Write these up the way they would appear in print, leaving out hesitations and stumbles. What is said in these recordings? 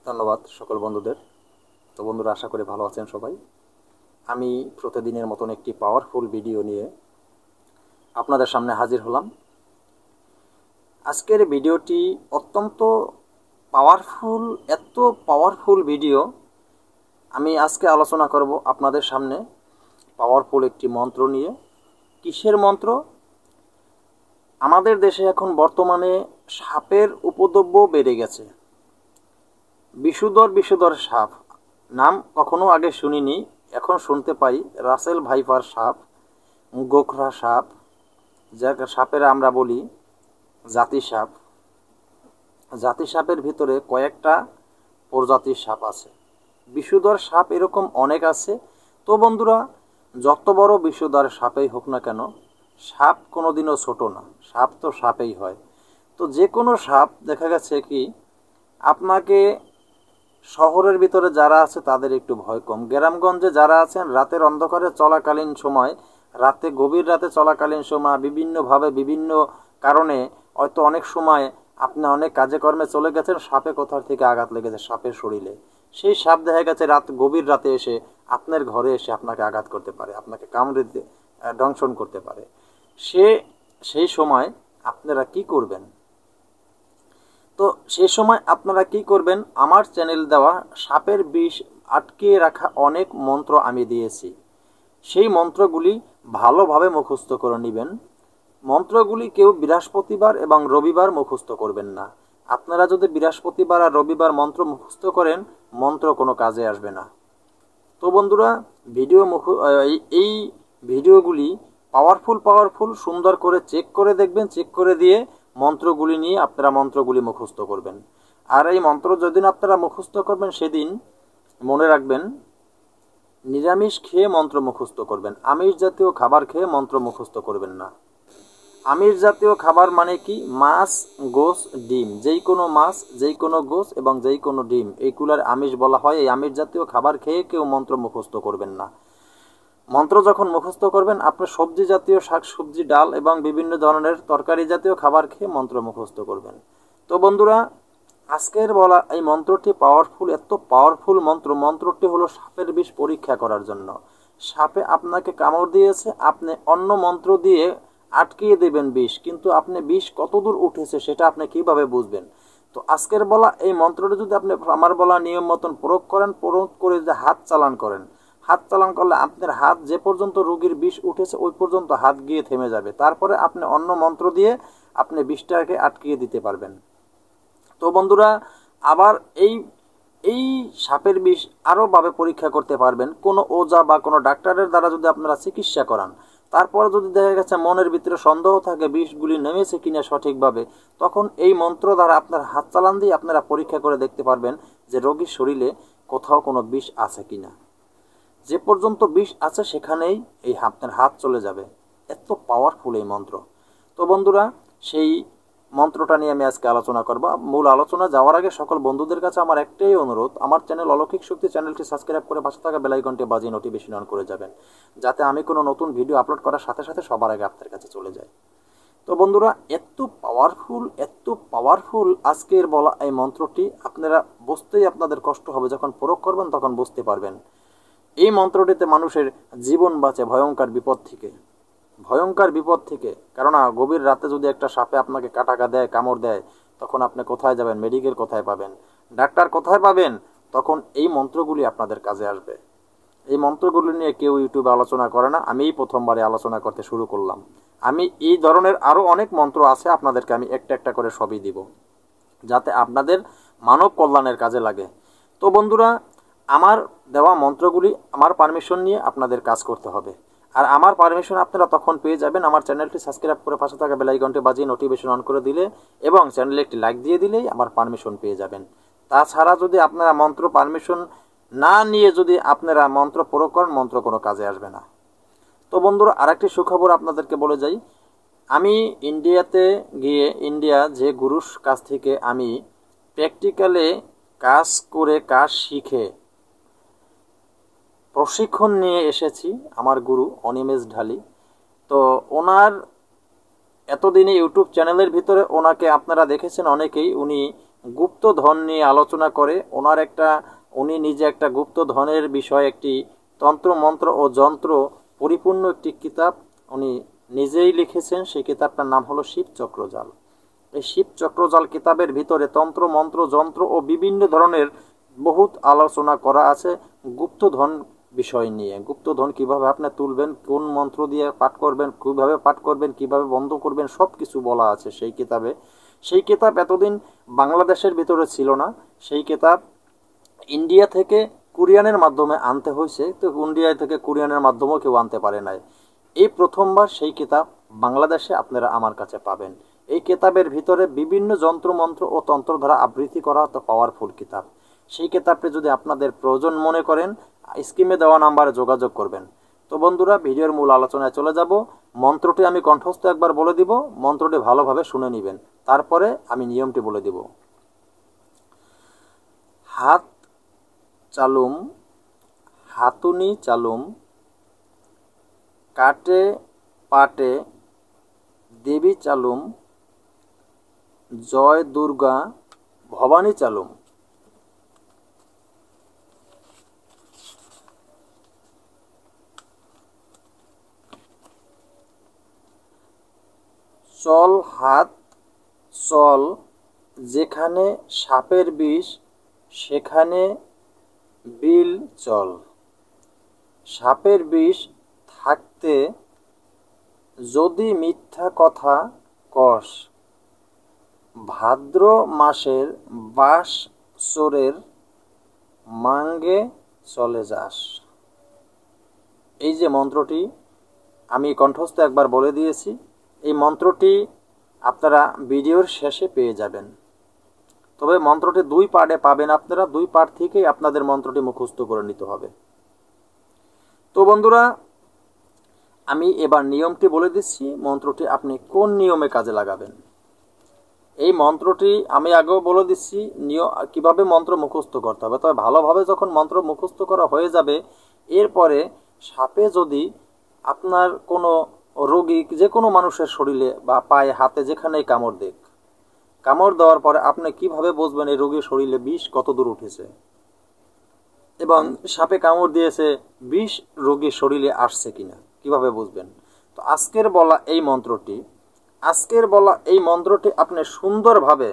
ধন্যবাদ সকল বন্ধুদের। তো বন্ধুরা, আশা করি ভালো আছেন সবাই। আমি প্রতিদিনের মতন একটি পাওয়ারফুল ভিডিও নিয়ে আপনাদের সামনে হাজির হলাম। আজকের ভিডিওটি অত্যন্ত পাওয়ারফুল, এত পাওয়ারফুল ভিডিও। আমি আজকে আলোচনা করব আপনাদের সামনে পাওয়ারফুল একটি মন্ত্র নিয়ে। কিসের মন্ত্র? আমাদের দেশে এখন বর্তমানে সাপের উপদ্রব বেড়ে গেছে। বিষধর সাপ নাম কখনো আগে শুনিনি, এখন শুনতে পাই। রাসেল ভাইপার সাপ, গোখরা সাপ, যাকে সাপের আমরা বলি জাতি সাপ। জাতি সাপের ভিতরে কয়েকটা প্রজাতির সাপ আছে। বিষধর সাপ এরকম অনেক আছে। তো বন্ধুরা, যত বড় বিষধর সাপেই হোক না কেন, সাপ কোনোদিনও ছোট না, সাপ তো সাপেই হয়। তো যে কোনো সাপ দেখা গেছে কি, আপনাকে শহরের ভিতরে যারা আছে তাদের একটু ভয় কম, গ্রামগঞ্জে যারা আছেন রাতের অন্ধকারে চলাকালীন সময়, গভীর রাতে চলাকালীন সময় বিভিন্নভাবে বিভিন্ন কারণে হয়তো অনেক সময় আপনি অনেক কাজে কর্মে চলে গেছেন, সাপে কোথার থেকে আঘাত লেগেছে সাপের শরীরে। সেই সাপ দেখা গেছে গভীর রাতে এসে আপনার ঘরে এসে আপনাকে আঘাত করতে পারে, আপনাকে কামড়ে দংশন করতে পারে। সেই সময় আপনারা কি করবেন? তো সেই সময় আপনারা কি করবেন? আমার চ্যানেল দেওয়া সাপের বিষ আটকে রাখা অনেক মন্ত্র আমি দিয়েছি। সেই মন্ত্রগুলি ভালোভাবে মুখস্থ করে নেবেন। মন্ত্রগুলি কেউ বৃহস্পতিবার এবং রবিবার মুখস্থ করবেন না। আপনারা যদি বৃহস্পতিবার আর রবিবার মন্ত্র মুখস্থ করেন, মন্ত্র কোনো কাজে আসবে না। তো বন্ধুরা, এই ভিডিওগুলি পাওয়ারফুল সুন্দর করে চেক করে দেখবেন। চেক করে দিয়ে মন্ত্রগুলি নিয়ে আপনারা মন্ত্রগুলি মুখস্থ করবেন। আর এই মন্ত্র যেদিন আপনারা মুখস্থ করবেন, সেদিন মনে রাখবেন নিরামিষ খেয়ে মন্ত্র মুখস্থ করবেন। আমিষ জাতীয় খাবার খেয়ে মন্ত্র মুখস্থ করবেন না। আমিষ জাতীয় খাবার মানে কি? মাছ, গোশ, ডিম। যেই কোনো মাছ, যেই কোনো গোশ এবং যেই কোনো ডিম, এইগুলার আমিষ বলা হয়। এই আমিষ জাতীয় খাবার খেয়ে কেউ মন্ত্র মুখস্থ করবেন না। মন্ত্র যখন মুখস্থ করবেন, আপনার সবজি জাতীয় শাক সবজি, ডাল এবং বিভিন্ন ধরনের তরকারি জাতীয় খাবার খেয়ে মন্ত্র মুখস্থ করবেন। তো বন্ধুরা, আজকের বলা এই মন্ত্রটি পাওয়ারফুল, এত পাওয়ারফুল মন্ত্রটি হলো সাপের বিষ পরীক্ষা করার জন্য। সাপে আপনাকে কামড় দিয়েছে, আপনি অন্য মন্ত্র দিয়ে আটকিয়ে দেবেন বিষ, কিন্তু আপনি বিষ কতদূর উঠেছে সেটা আপনি কিভাবে বুঝবেন? তো আজকের বলা এই মন্ত্রটি যদি আপনি আমার বলা নিয়ম মতন প্রয়োগ করে যে হাত চালান করেন, হাত চালান করলে আপনার হাত যে পর্যন্ত রোগীর বিষ উঠেছে ওই পর্যন্ত হাত গিয়ে থেমে যাবে। তারপরে আপনি অন্য মন্ত্র দিয়ে আপনি বিষটাকে আটকিয়ে দিতে পারবেন। তো বন্ধুরা, আবার এই সাপের বিষ আরও ভাবে পরীক্ষা করতে পারবেন। কোনো ওজা বা কোনো ডাক্তারের দ্বারা যদি আপনারা চিকিৎসা করান, তারপরে যদি দেখা গেছে মনের ভিতরে সন্দেহ থাকে বিষগুলি নেমেছে কিনা সঠিকভাবে, তখন এই মন্ত্র দ্বারা আপনার হাত চালান দিয়ে আপনারা পরীক্ষা করে দেখতে পারবেন যে রোগীর শরীরে কোথাও কোনো বিষ আছে কিনা। যে পর্যন্ত বিষ আছে সেখানেই আপনার হাত চলে যাবে। এত পাওয়ারফুল এই মন্ত্র। তো বন্ধুরা, সেই মন্ত্রটা নিয়ে আমি আজকে আলোচনা করব। মূল আলোচনা যাওয়ার আগে সকল বন্ধুদের কাছে আমার একটাই অনুরোধ, আমার চ্যানেল অলৌকিক শক্তি চ্যানেলটি সাবস্ক্রাইব করে পাশে থাকা বেল আইকনটি বাজিয়ে নোটিফিকেশন অন করে যাবেন, যাতে আমি কোনো নতুন ভিডিও আপলোড করার সাথে সাথে সবার আগে আপনার কাছে চলে যায়। তো বন্ধুরা, এত পাওয়ারফুল আজকের বলা এই মন্ত্রটি আপনারা বুঝতেই আপনাদের কষ্ট হবে, যখন প্রয়োগ করবেন তখন বুঝতে পারবেন। এই মন্ত্রটিতে মানুষের জীবন বাঁচে ভয়ঙ্কর বিপদ থেকে। কেননা গভীর রাতে যদি একটা সাপে আপনাকে কামড় দেয়, তখন আপনি কোথায় যাবেন? মেডিকেল কোথায় পাবেন? ডাক্তার কোথায় পাবেন? তখন এই মন্ত্রগুলি আপনাদের কাজে আসবে। এই মন্ত্রগুলি নিয়ে কেউ ইউটিউবে আলোচনা করে না, আমিই প্রথমবারে আলোচনা করতে শুরু করলাম। আমি এই ধরনের আরও অনেক মন্ত্র আছে, আপনাদেরকে আমি একটা একটা করে সবই দিব, যাতে আপনাদের মানব কল্যাণের কাজে লাগে। তো বন্ধুরা, আমার দেওয়া মন্ত্রগুলি আমার পারমিশন নিয়ে আপনাদের কাজ করতে হবে। আর আমার পারমিশন আপনারা তখন পেয়ে যাবেন আমার চ্যানেলটি সাবস্ক্রাইব করে পাশে থাকা বেল আইকনটি বাজিয়ে নোটিফিকেশন অন করে দিলে এবং চ্যানেলে একটি লাইক দিয়ে দিলেই আমার পারমিশন পেয়ে যাবেন। তাছাড়া যদি আপনারা মন্ত্র পারমিশন না নিয়ে যদি আপনারা মন্ত্র প্রয়োগ করেন, মন্ত্র কোনো কাজে আসবে না। তো বন্ধুরা, আরেকটি সুখবর আপনাদেরকে বলে যাই। আমি ইন্ডিয়াতে গিয়ে যে গুরুর কাছ থেকে আমি প্র্যাকটিক্যালে কাজ করে কাজ শিখে প্রশিক্ষণ নিয়ে এসেছি, আমার গুরু অনিমেষ ঢালি। তো ওনার এতদিনে ইউটিউব চ্যানেলের ভিতরে ওনাকে আপনারা দেখেছেন অনেকেই, উনি গুপ্তধন নিয়ে আলোচনা করে। উনি নিজে একটা গুপ্তধনের বিষয়ে একটি তন্ত্র মন্ত্র ও যন্ত্র পরিপূর্ণ একটি কিতাব উনি নিজেই লিখেছেন। সেই কিতাবটার নাম হলো শিবচক্রজাল। এই শিবচক্রজাল কিতাবের ভিতরে তন্ত্র মন্ত্র যন্ত্র ও বিভিন্ন ধরনের বহুত আলোচনা করা আছে গুপ্তধন বিষয় নিয়ে। গুপ্তধন কিভাবে আপনি তুলবেন, কোন মন্ত্র দিয়ে পাঠ করবেন, কিভাবে পাঠ করবেন, কিভাবে বন্ধ করবেন, সব কিছু বলা আছে সেই কিতাবে। সেই কিতাব এতদিন বাংলাদেশের ভিতরে ছিল না। সেই কিতাব ইন্ডিয়া থেকে কুরিয়ানের মাধ্যমে আনতে হয়েছে। তো ইন্ডিয়া থেকে কুরিয়ানের মাধ্যমেও কেউ আনতে পারে নাই। এই প্রথমবার সেই কিতাব বাংলাদেশে আপনারা আমার কাছে পাবেন। এই কিতাবের ভিতরে বিভিন্ন যন্ত্রমন্ত্র ও তন্ত্র দ্বারা আবৃত্তি করা তো পাওয়ারফুল কিতাব। সেই কিতাবটি যদি আপনাদের প্রয়োজন মনে করেন, স্ক্রিনে দেওয়া নাম্বারে যোগাযোগ করবেন। তো বন্ধুরা, ভিডিওর মূল আলোচনায় চলে যাব। মন্ত্রটি আমি কণ্ঠস্থ একবার বলে দিব, মন্ত্রটি ভালোভাবে শুনে নেবেন, তারপরে আমি নিয়মটি বলে দিব। হাত চালুম, হাতুনি চালুম, কাটে পাটে দেবী চালুম, জয় দুর্গা ভবানী চালুম। চল হাত চল, যেখানে সাপের বিষ সেখানে বিল চল। সাপের বিষ থাকতে যদি মিথ্যা কথা কস, ভাদ্র মাসের বাস চোরের মাঙ্গে চলে যাস। এই যে মন্ত্রটি আমি কণ্ঠস্থ একবার বলে দিয়েছি, এই মন্ত্রটি আপনারা ভিডিওর শেষে পেয়ে যাবেন। তবে মন্ত্রটি 2 পার্টে পাবেন আপনারা, 2 পার্ট থেকেই আপনাদের মন্ত্রটি মুখস্থ করে নিতে হবে। তো বন্ধুরা, আমি এবার নিয়মটি বলে দিচ্ছি, মন্ত্রটি আপনি কোন নিয়মে কাজে লাগাবেন। এই মন্ত্রটি আমি আগেও বলে দিচ্ছি কিভাবে মন্ত্র মুখস্থ করতে হবে। তবে ভালোভাবে যখন মন্ত্র মুখস্থ করা হয়ে যাবে, এরপরে সাপে যদি আপনার কোনো রোগী, যে কোনো মানুষের শরীরে বা পায়ে হাতে যেখানেই কামড় দেখ, কামড় দেওয়ার পরে আপনি কিভাবে বুঝবেন এই রোগীর শরীরে বিষ কত দূর উঠেছে এবং সাপে কামড় দিয়েছে বিষ রোগীর শরীরে আসছে কিনা, কিভাবে বুঝবেন। তো আজকের বলা এই মন্ত্রটি আপনি সুন্দরভাবে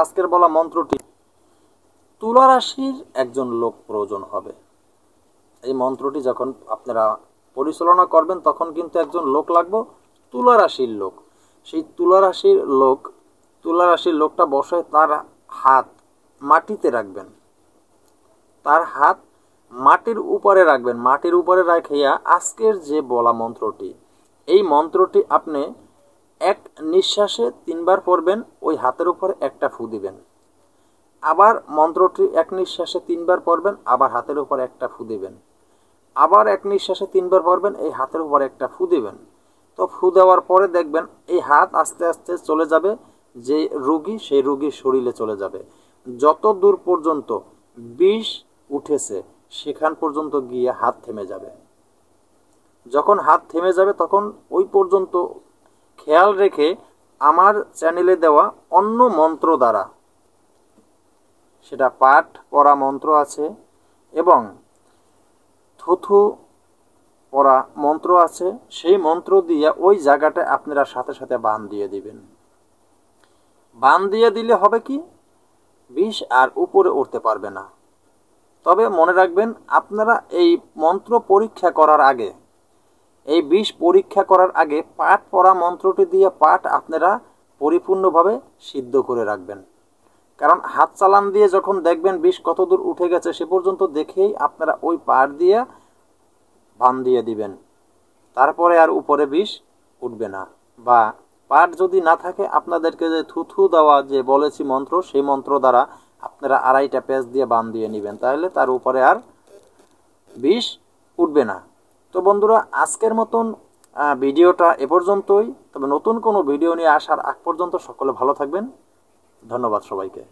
আজকের বলা মন্ত্রটি তুলা রাশির একজন লোক প্রয়োজন হবে। এই মন্ত্রটি যখন আপনারা পরিচালনা করবেন তখন কিন্তু একজন লোক লাগবে, তুলা রাশির লোক। সেই তুলা রাশির লোকটা বসে তার হাত মাটিতে রাখবেন, তার হাত মাটির উপরে রাখবেন। মাটির উপরে রাখিয়া আজকের যে বলা মন্ত্রটি, এই মন্ত্রটি আপনি এক নিঃশ্বাসে 3 বার পড়বেন, ওই হাতের উপরে একটা ফু দিবেন। আবার মন্ত্রটি এক নিঃশ্বাসে 3 বার পড়বেন, আবার হাতের উপর একটা ফু দিবেন। আবার এক নিঃশ্বাসে 3 বার পড়বেন, এই হাতের উপর একটা ফু দিবেন। তো ফু দেওয়ার পরে দেখবেন এই হাত আস্তে আস্তে চলে যাবে যে রোগী, সেই রোগীর শরীরে চলে যাবে। যত দূর পর্যন্ত বিষ উঠেছে সেখান পর্যন্ত গিয়ে হাত থেমে যাবে। যখন হাত থেমে যাবে তখন ওই পর্যন্ত খেয়াল রেখে আমার চ্যানেলে দেওয়া অন্য মন্ত্র দ্বারা, সেটা পাঠ পড়া মন্ত্র আছে এবং থুথু পড়া মন্ত্র আছে, সেই মন্ত্র দিয়ে ওই জায়গাটা আপনারা সাথে সাথে বান দিয়ে দিবেন। বান দিয়ে দিলে হবে কি, বিষ আর উপরে উঠতে পারবে না। তবে মনে রাখবেন, আপনারা এই মন্ত্র পরীক্ষা করার আগে, এই বিষ পরীক্ষা করার আগে পাঠ পড়া মন্ত্রটি দিয়ে পাঠ আপনারা পরিপূর্ণভাবে সিদ্ধ করে রাখবেন। কারণ হাত চালান দিয়ে যখন দেখবেন বিষ কত দূর উঠে গেছে সে পর্যন্ত দেখেই আপনারা ওই পাঠ দিয়ে বান দিয়ে দিবেন। তারপরে আর উপরে বিষ উঠবে না। বা পাঠ যদি না থাকে, আপনাদেরকে যে থুথু দেওয়া যে বলেছি মন্ত্র, সেই মন্ত্র দ্বারা আপনারা 2.5টা পেঁচ দিয়ে বান দিয়ে নেবেন, তাহলে তার উপরে আর বিষ উঠবে না। তো বন্ধুরা, আজকের মতন ভিডিওটা এ পর্যন্তই। তবে নতুন কোনো ভিডিও নিয়ে আসার আগ পর্যন্ত সকলে ভালো থাকবেন। ধন্যবাদ সবাইকে।